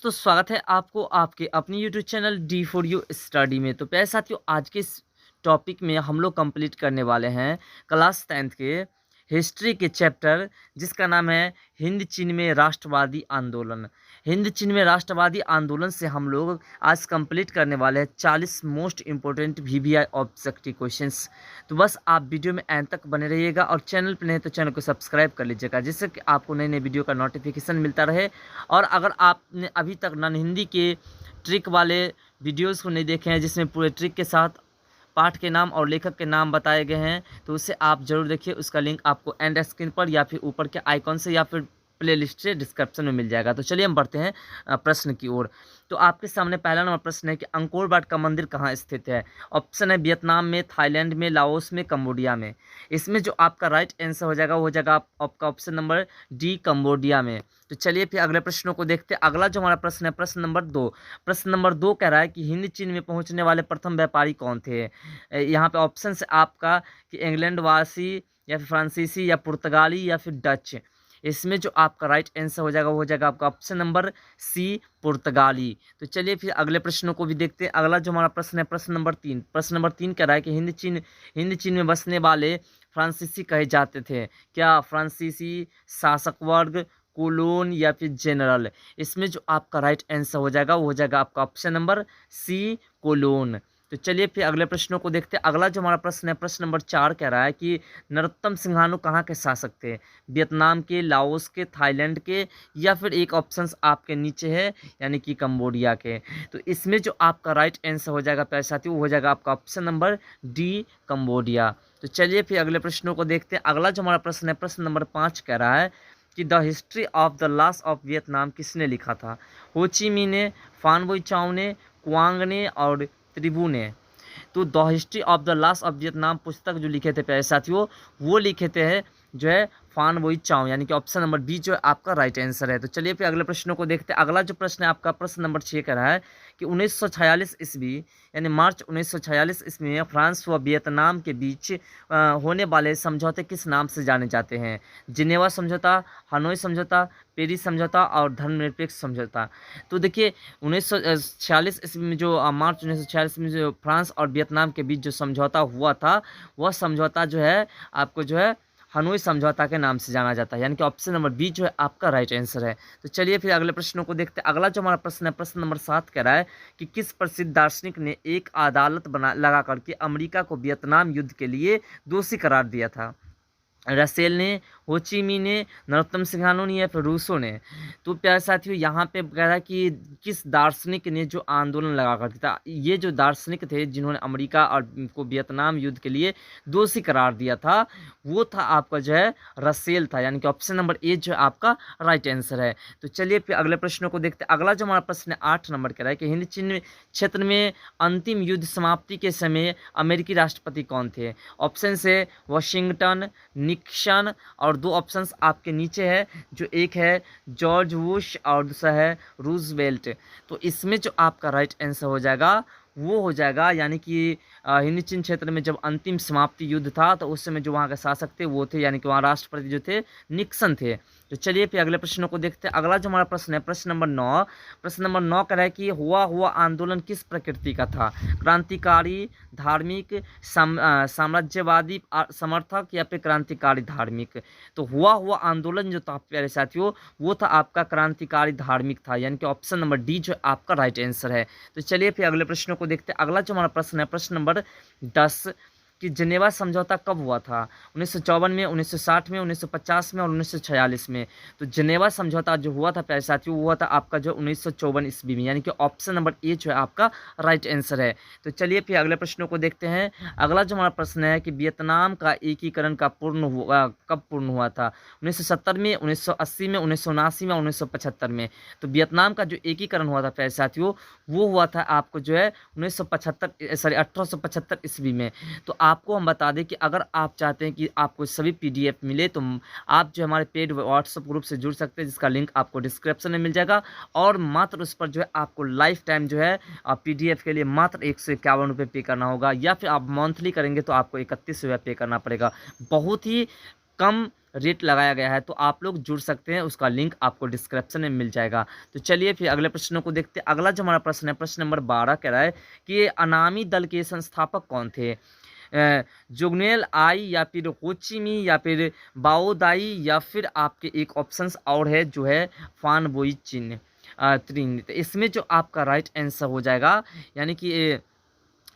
दोस्तों स्वागत है आपको आपके अपनी YouTube channel D for you study में। तो प्यारे साथियों, आज के इस टॉपिक में हम लोग कंप्लीट करने वाले हैं क्लास 10th के हिस्ट्री के चैप्टर, जिसका नाम है हिंद चीन में राष्ट्रवादी आंदोलन। हिंद चीन में राष्ट्रवादी आंदोलन से हम लोग आज कंप्लीट करने वाले हैं 40 most important VVI objective questions. तो बस आप वीडियो में एंड तक बने रहिएगा और चैनल पर नहीं तो चैनल को सब्सक्राइब कर लीजिएगा, जिससे कि आपको नई नई वीडियो का नोटिफिकेशन मिलता रहे। और अगर आपने अभी तक नॉन हिंदी के ट्रिक वाले वीडियोस को नहीं देखे हैं, जिसमें पूरे ट्रिक के साथ पाठ के नाम और लेखक के नाम बताए गए हैं, तो उसे आप जरूर देखिए। उसका लिंक आपको एंड स्क्रीन पर या फिर ऊपर के आइकॉन से या फिर प्लेलिस्ट से डिस्क्रिप्शन में मिल जाएगा। तो चलिए हम बढ़ते हैं प्रश्न की ओर। तो आपके सामने पहला नंबर प्रश्न है कि अंकोर वाट का मंदिर कहाँ स्थित है। ऑप्शन है वियतनाम में, थाईलैंड में, लाओस में, कंबोडिया में। इसमें जो आपका राइट आंसर हो जाएगा वो हो जाएगा आपका ऑप्शन नंबर डी, कंबोडिया में। तो चलिए फिर अगले प्रश्नों को देखते हैं। अगला जो हमारा प्रश्न है प्रश्न नंबर 2। प्रश्न नंबर 2 कह रहा है कि हिंद चीन में पहुंचने वाले प्रथम व्यापारी कौन थे। यहाँ पे ऑप्शन है आपका कि इंग्लैंड वासी या फिर फ्रांसीसी या पुर्तगाली या फिर डच। इसमें जो आपका राइट आंसर हो जाएगा वो हो जाएगा आपका ऑप्शन नंबर सी, पुर्तगाली। तो चलिए फिर अगले प्रश्नों को भी देखते हैं। अगला जो हमारा प्रश्न है प्रश्न नंबर 3। प्रश्न नंबर 3 कह रहा है कि हिंद चीन में बसने वाले फ्रांसीसी कहे जाते थे। क्या फ्रांसीसी, शासक वर्ग, कोलोन या फिर जनरल। इसमें जो आपका राइट आंसर हो जाएगा वो हो जाएगा आपका ऑप्शन नंबर सी, कोलोन। तो चलिए फिर अगले प्रश्नों को देखते हैं। अगला जो हमारा प्रश्न है प्रश्न नंबर 4 कह रहा है कि नरोत्तम सिंघानिया कहाँ के शासक थे। वियतनाम के, लाओस के, थाईलैंड के या फिर एक ऑप्शन आपके नीचे है यानी कि कंबोडिया के। तो इसमें जो आपका राइट आंसर हो जाएगा प्यारे साथियों वो हो जाएगा आपका ऑप्शन नंबर डी, कंबोडिया। तो चलिए फिर अगले प्रश्नों को देखते हैं। अगला जो हमारा प्रश्न है प्रश्न नंबर 5 कह रहा है कि the history of the loss of Vietnam किसने लिखा था। हो ची मिन्ह ने, फान बोई चाओ ने, क्वांग ने और त्रिबू ने। तो the history of the loss of Vietnam पुस्तक जो लिखे थे प्यारे साथियों वो लिखे थे जो है फान बोई चाओ, यानी कि ऑप्शन नंबर बी जो है आपका राइट आंसर है। तो चलिए फिर अगले प्रश्नों को देखते हैं। अगला जो प्रश्न है आपका प्रश्न नंबर 6 का रहा है कि 1946 ईस्वी यानी मार्च 1946 ईस्वी में फ्रांस व वियतनाम के बीच होने वाले समझौते किस नाम से जाने जाते हैं। जिनेवा समझौता, हनोई समझौता, पेरिस समझौता और धर्मनिरपेक्ष समझौता। तो देखिए 1946 ईस्वी में जो मार्च 1946 में जो फ्रांस और वियतनाम के बीच जो समझौता हुआ था वह समझौता जो है आपको जो है हनोई समझौता के नाम से जाना जाता है, यानी कि ऑप्शन नंबर बी जो है आपका राइट आंसर है। तो चलिए फिर अगले प्रश्नों को देखते हैं। अगला जो हमारा प्रश्न है प्रश्न नंबर 7 कह रहा है कि किस प्रसिद्ध दार्शनिक ने एक अदालत लगा करके अमेरिका को वियतनाम युद्ध के लिए दोषी करार दिया था। रसेल ने, हो ची मिन्ह ने, नरोत्तम सिंघानिया ने या फिर रूसो ने। तो प्यारे साथियों यहाँ पे कह रहा है कि किस दार्शनिक ने जो आंदोलन लगा कर था। ये जो दार्शनिक थे जिन्होंने अमेरिका और को वियतनाम युद्ध के लिए दोषी करार दिया था वो था आपका जो है रसेल था, यानी कि ऑप्शन नंबर ए जो है आपका राइट आंसर है। तो चलिए फिर अगले प्रश्नों को देखते हैं। अगला जो हमारा प्रश्न है 8 नंबर कह रहा है कि हिंद चीन क्षेत्र में अंतिम युद्ध समाप्ति के समय अमेरिकी राष्ट्रपति कौन थे। ऑप्शन से वाशिंगटन, निक्सन और दो ऑप्शंस आपके नीचे है, जो एक है जॉर्ज बुश और दूसरा है रूजवेल्ट। तो इसमें जो आपका राइट आंसर हो जाएगा वो हो जाएगा यानी कि हिंद चीन क्षेत्र में जब अंतिम समाप्ति युद्ध था तो उस समय जो वहाँ के शासक थे वो थे यानी कि वहाँ राष्ट्रपति जो थे निक्सन थे। तो चलिए फिर अगले प्रश्नों को देखते हैं। अगला जो हमारा प्रश्न है प्रश्न नंबर 9। प्रश्न नंबर 9 कह रहा है कि हुआ आंदोलन किस प्रकृति का था। क्रांतिकारी, धार्मिक, साम्राज्यवादी समर्थक या फिर क्रांतिकारी धार्मिक। तो हुआ आंदोलन जो था प्यारे साथियों वो था आपका क्रांतिकारी धार्मिक था, यानी कि ऑप्शन नंबर डी जो आपका राइट आंसर है। तो चलिए फिर अगले प्रश्नों को देखते हैं। अगला जो हमारा प्रश्न है प्रश्न नंबर 10 कि जिनेवा समझौता कब हुआ था। 1954 में, 1960 में, 1950 में और 1946 में। तो जिनेवा समझौता जो हुआ था प्यारे साथियों वो हुआ था आपका जो 1954 ईस्वी में, यानी कि ऑप्शन नंबर ए जो है आपका राइट आंसर है। तो चलिए फिर अगले प्रश्नों को देखते हैं। अगला जो हमारा प्रश्न है कि वियतनाम का एकीकरण कब पूर्ण हुआ था। 1970 में, 1980 में, 1979 में, 1975 में। तो वियतनाम का जो एकीकरण हुआ था प्यारे साथियों वो हुआ था आपको जो है 1875 ईस्वी में। तो आपको हम बता दें कि अगर आप चाहते हैं कि आपको सभी पीडीएफ मिले तो आप जो हमारे पेड व्हाट्सएप ग्रुप से जुड़ सकते हैं, जिसका लिंक आपको डिस्क्रिप्शन में मिल जाएगा। और मात्र उस पर जो है आपको लाइफ टाइम जो है पीडीएफ के लिए मात्र 151 रुपये पे करना होगा, या फिर आप मंथली करेंगे तो आपको 31 रुपये पे करना पड़ेगा। बहुत ही कम रेट लगाया गया है, तो आप लोग जुड़ सकते हैं, उसका लिंक आपको डिस्क्रिप्शन में मिल जाएगा। तो चलिए फिर अगले प्रश्नों को देखते हैं। अगला जो हमारा प्रश्न है, प्रश्न नंबर 12 कह रहा है कि अनामी दल के संस्थापक कौन थे? जुगनेल आई, या फिर होचिमी, या फिर बाओदाई, या फिर आपके एक ऑप्शंस और है जो है फान बोई चिन त्रिन। तो इसमें जो आपका राइट आंसर हो जाएगा, यानी कि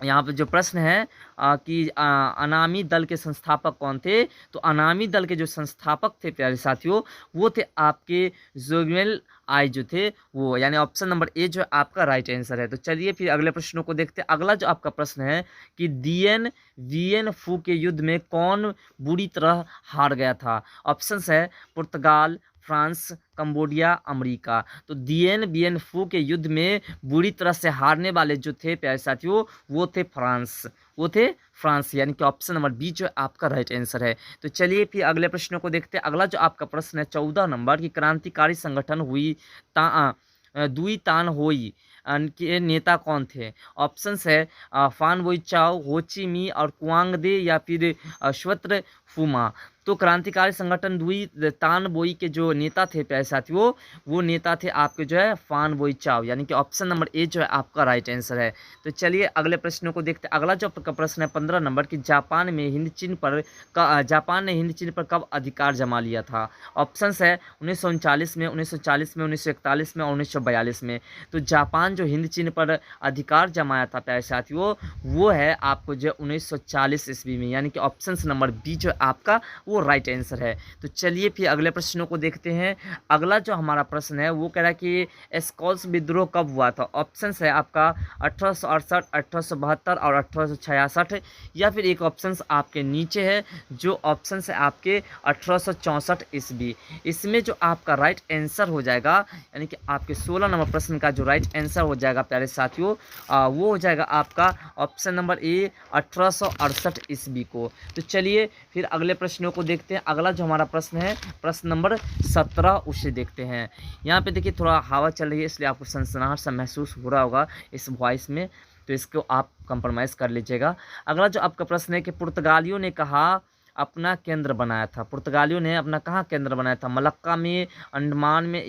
यहाँ पे जो प्रश्न है कि अनामी दल के संस्थापक कौन थे, तो अनामी दल के जो संस्थापक थे प्यारे साथियों, वो थे आपके जोगमेल आई जो थे वो, यानी ऑप्शन नंबर ए जो है आपका राइट आंसर है। तो चलिए फिर अगले प्रश्नों को देखते हैं। अगला जो आपका प्रश्न है कि दियन वियन फू के युद्ध में कौन बुरी तरह हार गया था? ऑप्शंस है पुर्तगाल, फ्रांस, कंबोडिया, अमेरिका। तो दियन बियन फू के युद्ध में बुरी तरह से हारने वाले जो थे प्यारे साथियों, वो थे फ्रांस, वो थे फ्रांस, यानी कि ऑप्शन नंबर बी जो है आपका राइट आंसर है। तो चलिए फिर अगले प्रश्नों को देखते हैं। अगला जो आपका प्रश्न है 14 नंबर की क्रांतिकारी संगठन हुई दुई तान होई के नेता कौन थे? ऑप्शंस है फान बोई चाओ, होची मी और कुआंग दे, या फिर स्वत्र फुमा। तो क्रांतिकारी संगठन दुई तान बोई के जो नेता थे प्यारे साथियों, वो नेता थे आपके जो है फान बोई चाओ, यानी कि ऑप्शन नंबर ए जो है आपका राइट आंसर है। तो चलिए अगले प्रश्नों को देखते हैं। अगला जो आपका प्रश्न है 15 नंबर की जापान में हिंद चीन पर जापान ने हिंद चीन पर कब अधिकार जमा लिया था? ऑप्शंस है 1939 में, 1940 में, 1941 में और 1942 में। तो जापान जो हिंद चीन पर अधिकार जमाया था प्यारे साथियों, वो है आपको जो 1940 ईस्वी में, यानी कि ऑप्शंस नंबर बी जो आपका वो राइट आंसर है। तो चलिए फिर अगले प्रश्नों को देखते हैं। अगला जो हमारा प्रश्न है वो कह रहा है कि एस्कॉल्स विद्रोह कब हुआ था? ऑप्शंस है आपका 1868, 1872 और 1866, या फिर एक ऑप्शंस आपके नीचे है जो ऑप्शंस है आपके 1864 ईस्वी। इसमें जो आपका राइट आंसर हो जाएगा, यानी कि आपके 16 नंबर प्रश्न का जो राइट आंसर हो जाएगा प्यारे साथियों, वो हो जाएगा आपका ऑप्शन नंबर ए 1868 ईस्वी को। तो चलिए फिर अगले प्रश्नों को देखते हैं। अगला जो हमारा प्रश्न है प्रश्न नंबर 17, उसे देखते हैं। यहाँ पे देखिए थोड़ा हवा चल रही है, इसलिए आपको सनसनाहट सा महसूस हो रहा होगा इस वॉइस में, तो इसको आप कंप्रोमाइज़ कर लीजिएगा। अगला जो आपका प्रश्न है कि पुर्तगालियों ने कहा अपना केंद्र बनाया था? पुर्तगालियों ने अपना कहाँ केंद्र बनाया था? मलक्का में, अंडमान में,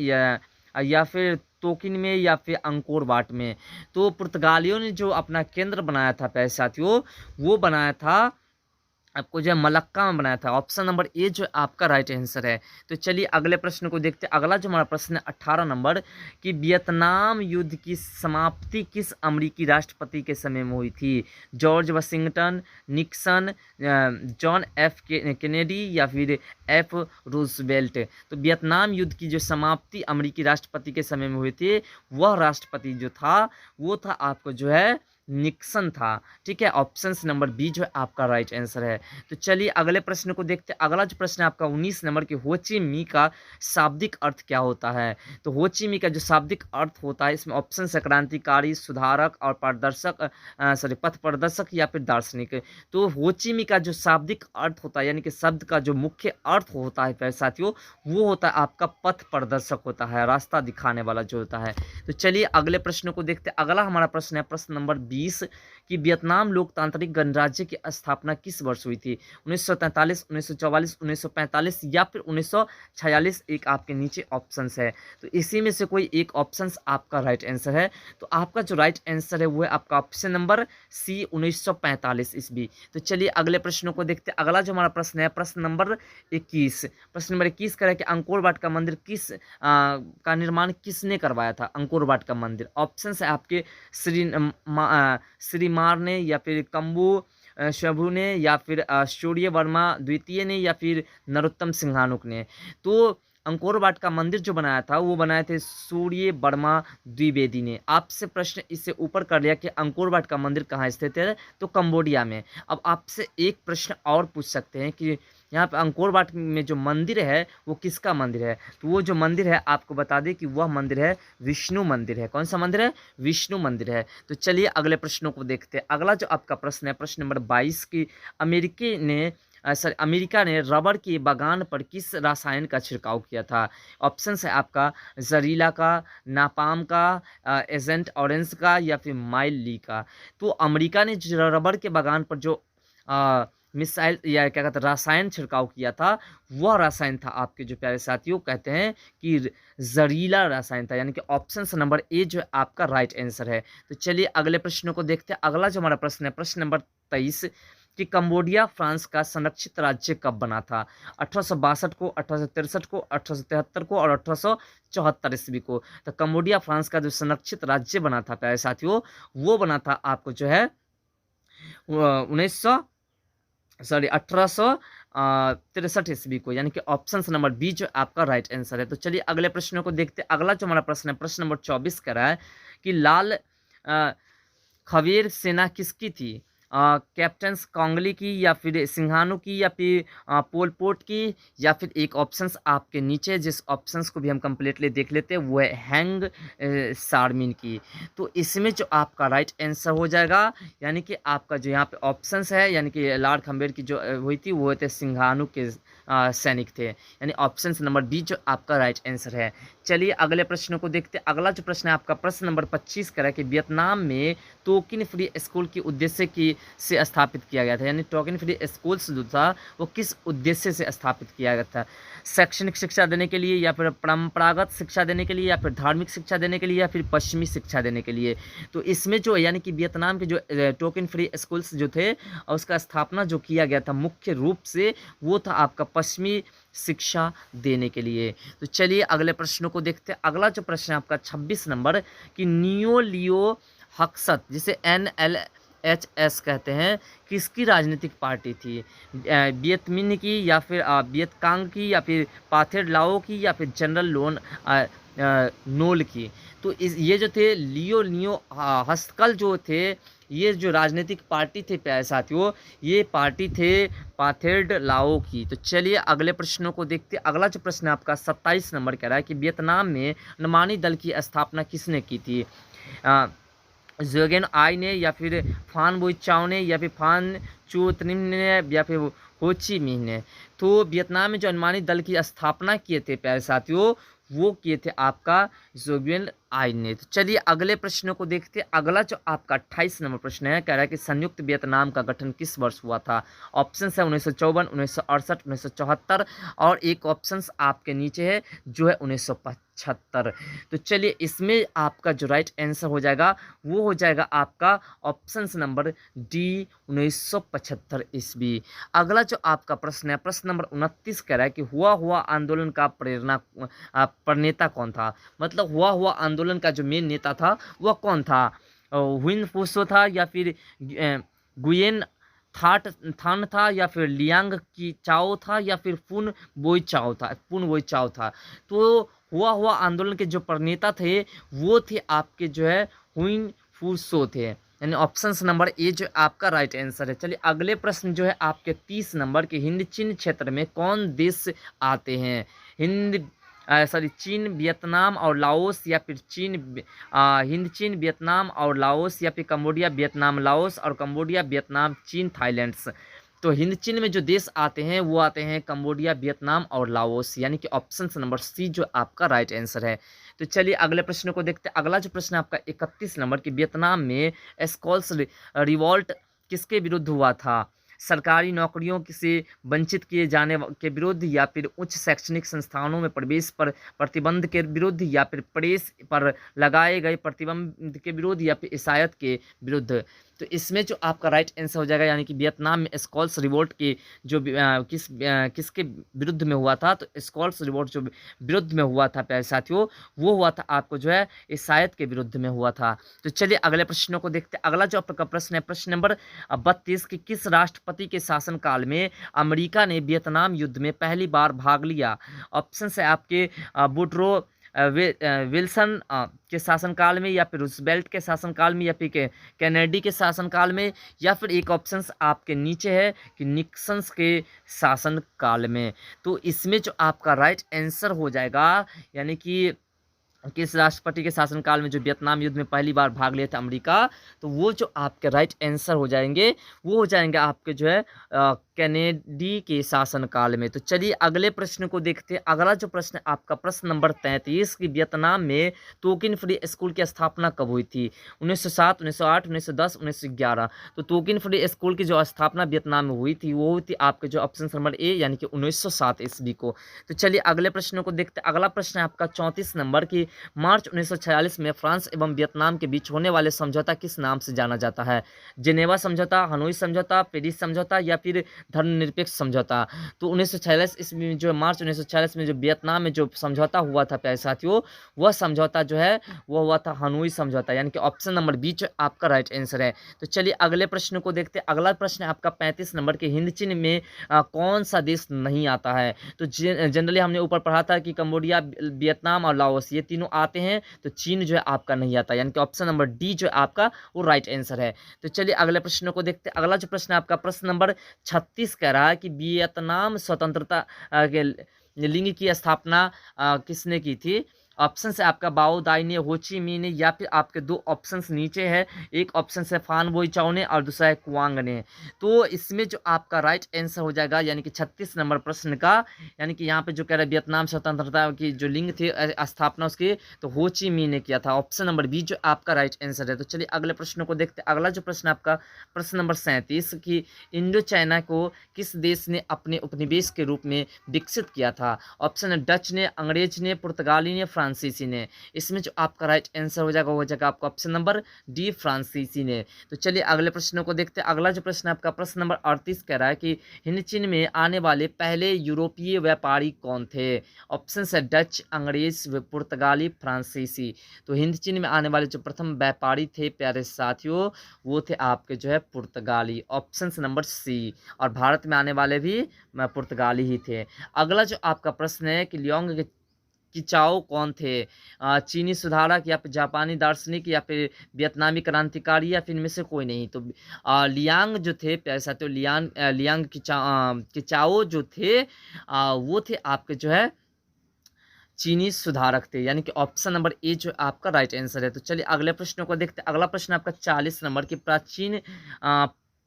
या फिर तोकिन में, या फिर अंकोर वाट में? तो पुर्तगालियों ने जो अपना केंद्र बनाया था प्यारे साथियों, वो बनाया था आपको जो है मलक्का में बनाया था। ऑप्शन नंबर ए जो आपका राइट आंसर है। तो चलिए अगले प्रश्न को देखते हैं। अगला जो हमारा प्रश्न है 18 नंबर कि वियतनाम युद्ध की समाप्ति किस अमेरिकी राष्ट्रपति के समय में हुई थी? George Washington, Nixon, John F Kennedy, या फिर एफ रूजवेल्ट? तो वियतनाम युद्ध की जो समाप्ति अमेरिकी राष्ट्रपति के समय में हुई थी, वह राष्ट्रपति जो था वो था आपको जो है निक्सन था। ठीक है, ऑप्शन नंबर बी जो है आपका राइट आंसर है। तो चलिए अगले प्रश्न को देखते हैं। अगला जो प्रश्न है आपका 19 नंबर की होची मी का शाब्दिक अर्थ क्या होता है? तो होची मी का जो शाब्दिक अर्थ होता है, इसमें ऑप्शन है क्रांतिकारी, सुधारक और प्रदर्शक, पथ प्रदर्शक, या फिर दार्शनिक। तो होची मी का जो शाब्दिक अर्थ होता है, यानी कि शब्द का जो मुख्य अर्थ होता है प्यारे साथियों, वो होता है आपका पथ प्रदर्शक होता है, रास्ता दिखाने वाला जो होता है। तो चलिए अगले प्रश्न को देखते हैं। अगला हमारा प्रश्न है प्रश्न नंबर 20 कि वियतनाम लोकतांत्रिक गणराज्य की स्थापना किस वर्ष हुई थी? 1943, 1944, 1945 या फिर 1946? एक आपके नीचे ऑप्शंस है, तो इसी में से कोई एक ऑप्शंस आपका राइट आंसर है। तो आपका जो राइट आंसर है वो है आपका ऑप्शन नंबर सी 1945 ईस्वी। तो चलिए अगले प्रश्नों को देखते हैं। अगला जो हमारा प्रश्न है प्रश्न नंबर 21। प्रश्न नंबर 21 कह रहा है कि अंकोर वाट का मंदिर का निर्माण किसने करवाया था? अंकोर वाट का मंदिर ऑप्शन है आपके श्रीमार ने, या फिर कम्बू शंभू ने, या फिर सूर्य वर्मा द्वितीय ने, या फिर नरोत्तम सिंहानुक ने? तो अंकोर वाट का मंदिर जो बनाया था वो बनाए थे सूर्य वर्मा द्विवेदी ने। आपसे प्रश्न इससे ऊपर कर लिया कि अंकोर वाट का मंदिर कहाँ स्थित है, तो कंबोडिया में। अब आपसे एक प्रश्न और पूछ सकते हैं कि यहाँ पे अंकोर वाट में जो मंदिर है वो किसका मंदिर है? तो वो जो मंदिर है आपको बता दें कि वह मंदिर है विष्णु मंदिर है। कौन सा मंदिर है? विष्णु मंदिर है। तो चलिए अगले प्रश्नों को देखते हैं। अगला जो आपका प्रश्न है प्रश्न नंबर 22 की अमेरिका ने रबर के बागान पर किस रसायन का छिड़काव किया था? ऑप्शन है आपका जहरीला का, नापाम का, एजेंट ऑरेंज का, या फिर माइल ली का? तो अमेरिका ने जो रबर के बागान पर जो मिसाइल या क्या कहते हैं रसायन छिड़काव किया था, वह रसायन था आपके जो प्यारे साथियों कहते हैं कि जहरीला रसायन था, यानी कि ऑप्शन नंबर ए जो है आपका राइट आंसर है। तो चलिए अगले प्रश्नों को देखते हैं। अगला जो हमारा प्रश्न है प्रश्न नंबर 23 कि कंबोडिया फ्रांस का संरक्षित राज्य कब बना था? 1862 को, 1863 को, 1873 को और 1874 ईस्वी को। तो कंबोडिया फ्रांस का जो संरक्षित राज्य बना था प्यारे साथियों, वो बना था आपको जो है 1863 ईस्वी को, यानी कि ऑप्शन नंबर बी जो आपका राइट आंसर है। तो चलिए अगले प्रश्नों को देखते हैं। अगला जो हमारा प्रश्न है प्रश्न नंबर 24 का रहा है कि लाल खवेर सेना किसकी थी? कैप्टन कांगली की, या फिर सिंघानू की, या फिर पोल पोट की, या फिर एक ऑप्शंस आपके नीचे जिस ऑप्शंस को भी हम कंप्लीटली देख लेते हैं वो है हैंग सारमिन की। तो इसमें जो आपका राइट आंसर हो जाएगा, यानी कि आपका जो यहाँ पे ऑप्शंस है, यानी कि लॉर्ड खम्बेर की जो हुई थी वो थे सिंघानू के सैनिक थे, यानी ऑप्शन नंबर बी जो आपका राइट आंसर है। चलिए अगले प्रश्नों को देखते हैं। अगला जो प्रश्न है आपका प्रश्न नंबर 25 का है कि वियतनाम में टोकन फ्री स्कूल की उद्देश्य की से स्थापित किया गया था, यानी टोकन फ्री स्कूल्स जो था वो किस उद्देश्य से स्थापित किया गया था? शैक्षणिक शिक्षा देने के लिए, या फिर परंपरागत शिक्षा देने के लिए, या फिर धार्मिक शिक्षा देने के लिए, या फिर पश्चिमी शिक्षा देने के लिए। तो इसमें जो यानी कि वियतनाम के जो टोकन फ्री स्कूल्स जो थे और उसका स्थापना जो किया गया था मुख्य रूप से वो था आपका पश्चिमी शिक्षा देने के लिए। तो चलिए अगले प्रश्नों को देखते हैं। अगला जो प्रश्न है आपका 26 नंबर कि नियो लियो हक्सत जिसे NLHS कहते हैं किसकी राजनीतिक पार्टी थी? वियतमिन की, या फिर वियतकांग की, या फिर पाथेर लाओ की, या फिर जनरल लोन नोल की। तो ये जो थे लियो लियो हस्तकल जो थे, ये जो राजनीतिक पार्टी थे प्यारे साथियों, ये पार्टी थे पाथेर लाओ की। तो चलिए अगले प्रश्नों को देखते हैं। अगला जो प्रश्न है आपका 27 नंबर कह रहा है कि वियतनाम में नमानी दल की स्थापना किसने की थी? जोगेन आई ने, या फिर फान बुई चाओ ने, या फिर फान चू त्रिम ने, या फिर हो ची मिन्ह ने। तो वियतनाम में जो अनुमानी दल की स्थापना किए थे प्यारे साथियों, वो किए थे आपका जोगेन आई ने। तो चलिए अगले प्रश्नों को देखते हैं। अगला जो आपका 28 नंबर प्रश्न है कह रहा है कि संयुक्त वियतनाम का गठन किस वर्ष हुआ था? ऑप्शन है 1954, 1968, 1974 और एक ऑप्शन आपके नीचे है जो है 1975। तो चलिए इसमें आपका जो राइट आंसर हो जाएगा वो हो जाएगा आपका ऑप्शन नंबर डी 1975 ईस्वी। अगला जो आपका प्रश्न है प्रश्न नंबर 29 कह रहा है कि हुआ आंदोलन का प्रणेता कौन था? मतलब हुआ आंदोलन का जो मेन नेता था वह कौन था? हुइन फुसो था, या फिर गुयेन थान था, या फिर लियांग की चाओ था, या फिर पुन बोई चाओ था। तो हुआ आंदोलन के जो प्रणेता थे वो थे आपके जो है हुइन फुसो थे, यानी ऑप्शन नंबर ए जो आपका राइट आंसर है। चलिए अगले प्रश्न जो है आपके 30 नंबर के हिंद चीन क्षेत्र में कौन देश आते हैं? चीन, वियतनाम और लाओस, या फिर हिंद चीन, वियतनाम और लाओस, या फिर कंबोडिया, वियतनाम, लाओस और कंबोडिया, वियतनाम, चीन, थाईलैंड। तो हिंद चीन में जो देश आते हैं वो आते हैं कंबोडिया, वियतनाम और लाओस, यानी कि ऑप्शन नंबर सी जो आपका राइट आंसर है। तो चलिए अगले प्रश्न को देखते हैं। अगला जो प्रश्न है आपका 31 नंबर कि वियतनाम में स्कॉल्स रिवॉल्ट किसके विरुद्ध हुआ था? सरकारी नौकरियों से वंचित किए जाने के विरुद्ध, या फिर उच्च शैक्षणिक संस्थानों में प्रवेश पर प्रतिबंध के विरुद्ध, या फिर प्रेस पर लगाए गए प्रतिबंध के विरुद्ध, या फिर ईसाइत के विरुद्ध। तो इसमें जो आपका राइट आंसर हो जाएगा, यानी कि वियतनाम में स्कॉल्स रिवोल्ट के जो किसके विरुद्ध में हुआ था? तो स्कॉल्स रिवोल्ट जो विरुद्ध में हुआ था प्यारे साथियों, वो हुआ था आपको जो है ईसाइत के विरुद्ध में हुआ था। तो चलिए अगले प्रश्नों को देखते हैं। अगला जो आपका प्रश्न है प्रश्न नंबर 32 कि किस राष्ट्रपति के शासनकाल में अमेरिका ने वियतनाम युद्ध में पहली बार भाग लिया? ऑप्शन है आपके वुडरो विल्सन के शासनकाल में, या फिर रूजवेल्ट के शासनकाल में, या फिर कैनेडी के शासनकाल में, या फिर एक ऑप्शन आपके नीचे है कि निक्सन के शासनकाल में। तो इसमें जो आपका राइट आंसर हो जाएगा, यानी कि किस राष्ट्रपति के शासनकाल में जो वियतनाम युद्ध में पहली बार भाग लिया था अमेरिका, तो वो जो आपके राइट आंसर हो जाएंगे वो हो जाएंगे आपके जो है कैनेडी के शासनकाल में। तो चलिए अगले प्रश्न को देखते हैं। अगला जो प्रश्न है आपका प्रश्न नंबर 33 की वियतनाम में तोकिन फ्री स्कूल की स्थापना कब हुई थी? 1907, 1908, 1910, 1911। तो तोकिन फ्री स्कूल की जो स्थापना वियतनाम में हुई थी वो हुई थी आपके जो ऑप्शन नंबर ए यानी कि 1907 ईस्वी को। तो चलिए अगले प्रश्न को देखते हैं। अगला प्रश्न है आपका 34 नंबर की मार्च 1946 में फ्रांस एवं वियतनाम के बीच होने वाले समझौता किस नाम से जाना जाता है? जेनेवा समझौता, हनोई समझौता, पेरिस समझौता या फिर धर्मनिरपेक्ष समझौता। तो 1946 ईस्वी में जो मार्च 1946 में जो वियतनाम में जो समझौता हुआ था प्यारे साथियों, वह समझौता जो है वो हुआ था हनोई समझौता, यानी कि ऑप्शन नंबर बी जो आपका राइट आंसर है। तो चलिए अगले प्रश्न को देखते हैं। अगला प्रश्न है आपका 35 नंबर के हिंद चीन में कौन सा देश नहीं आता है? तो जनरली हमने ऊपर पढ़ा था कि कंबोडिया, वियतनाम और लाओस ये तीनों आते हैं, तो चीन जो है आपका नहीं आता, यानी कि ऑप्शन नंबर डी जो है आपका वो राइट आंसर है। तो चलिए अगले प्रश्न को देखते हैं। अगला जो प्रश्न है आपका प्रश्न नंबर 36 कह रहा है कि वियतनाम स्वतंत्रता के लिंग की स्थापना किसने की थी? ऑप्शन है आपका बाओ दाई ने, हो ची मी ने, या फिर आपके दो ऑप्शंस नीचे है। एक ऑप्शन है फान बोई चाओ ने और दूसरा है कुआंग ने। तो इसमें जो आपका राइट आंसर हो जाएगा यानी कि 36 नंबर प्रश्न का, यानी कि यहाँ पे जो कह रहा है वियतनाम स्वतंत्रता की जो लिंग थी स्थापना उसकी, तो हो ची मी ने किया था। ऑप्शन नंबर बी जो आपका राइट आंसर है। तो चलिए अगले प्रश्न को देखते हैं। अगला जो प्रश्न आपका प्रश्न नंबर 37 की इंडो चाइना को किस देश ने अपने उपनिवेश के रूप में विकसित किया था? ऑप्शन है डच ने, अंग्रेज ने, पुर्तगाली ने, फ्रांसीसी ने। इसमें जो आपका राइट आंसर हो जाएगा वो हो जाएगा आपका ऑप्शन नंबर डी फ्रांसीसी ने। तो चलिए अगले प्रश्न को देखते हैं। अगला जो प्रश्न आपका प्रश्न नंबर 38 कह रहा है कि हिंद चीन में आने वाले पहले यूरोपीय व्यापारी कौन थे? ऑप्शन है डच, अंग्रेज, पुर्तगाली, फ्रांसीसी। तो हिंद चीन में आने वाले जो प्रथम व्यापारी थे प्यारे साथियों वो थे आपके जो है पुर्तगाली, ऑप्शन नंबर सी। और भारत में आने वाले भी पुर्तगाली ही थे। अगला जो आपका प्रश्न है कि लियोंग किचाओ कौन थे? चीनी सुधारक या फिर जापानी दार्शनिक या फिर वियतनामी क्रांतिकारी या फिर इनमें से कोई नहीं। तो लियांग जो थे प्यारे साथियों, लियांग किचाओ जो थे वो थे आपके जो है चीनी सुधारक थे, यानी कि ऑप्शन नंबर ए जो आपका राइट आंसर है। तो चलिए अगले प्रश्न को देखते हैं। अगला प्रश्न आपका 40 नंबर की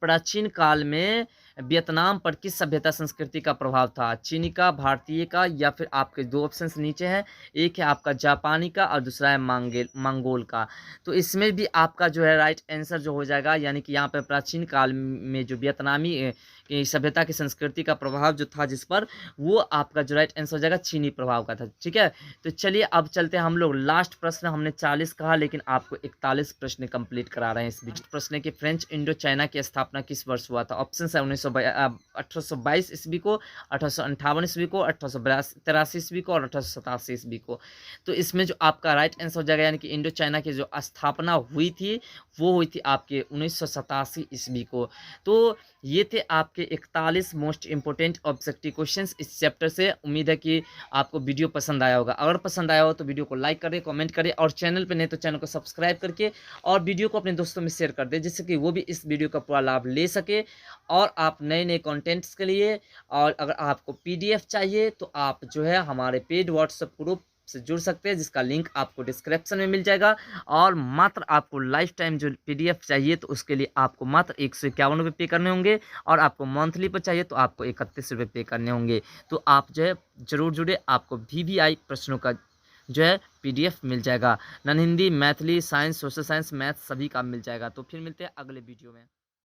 प्राचीन काल में वियतनाम पर किस सभ्यता संस्कृति का प्रभाव था? चीनी का, भारतीय का, या फिर आपके दो ऑप्शंस नीचे हैं। एक है आपका जापानी का और दूसरा है मंगोल का। तो इसमें भी आपका जो है राइट आंसर जो हो जाएगा, यानी कि यहाँ पर प्राचीन काल में जो वियतनामी सभ्यता की संस्कृति का प्रभाव जो था जिस पर, वो आपका जो राइट आंसर हो जाएगा चीनी प्रभाव का था। ठीक है, तो चलिए अब चलते हैं हम लोग लास्ट प्रश्न। हमने 40 कहा लेकिन आपको 41 प्रश्न कंप्लीट करा रहे हैं इस बीच। प्रश्न की फ्रेंच इंडो चाइना की स्थापना किस वर्ष हुआ था? ऑप्शन है 1822 ईस्वी को, 1858 ईस्वी को, 1883 ईस्वी को और 1887 ईस्वी को। तो इसमें जो आपका राइट आंसर हो जाएगा, यानी कि इंडो चाइना की जो स्थापना हुई थी वो हुई थी आपके 1987 ईस्वी को। तो ये थे आपके 41 मोस्ट इंपोर्टेंट ऑब्जेक्टिव क्वेश्चंस इस चैप्टर से। उम्मीद है कि आपको वीडियो पसंद आया होगा। अगर पसंद आया हो तो वीडियो को लाइक करें, कमेंट करें और चैनल पर नहीं तो चैनल को सब्सक्राइब करके और वीडियो को अपने दोस्तों में शेयर कर दें, जिससे कि वो भी इस वीडियो का पूरा लाभ ले सके। और आप नए नए कंटेंट्स के लिए, और अगर आपको PDF चाहिए तो आप जो है हमारे पेड व्हाट्सएप ग्रुप से जुड़ सकते हैं, जिसका लिंक आपको डिस्क्रिप्शन में मिल जाएगा। और मात्र आपको लाइफ टाइम जो PDF चाहिए तो उसके लिए आपको मात्र 151 रुपये पे करने होंगे, और आपको मंथली पर चाहिए तो आपको 31 रुपये पे करने होंगे। तो आप जो है ज़रूर जुड़े, आपको VVI प्रश्नों का जो है PDF मिल जाएगा। Non Hindi, Maithili, science, social science, math सभी का मिल जाएगा। तो फिर मिलते हैं अगले वीडियो में।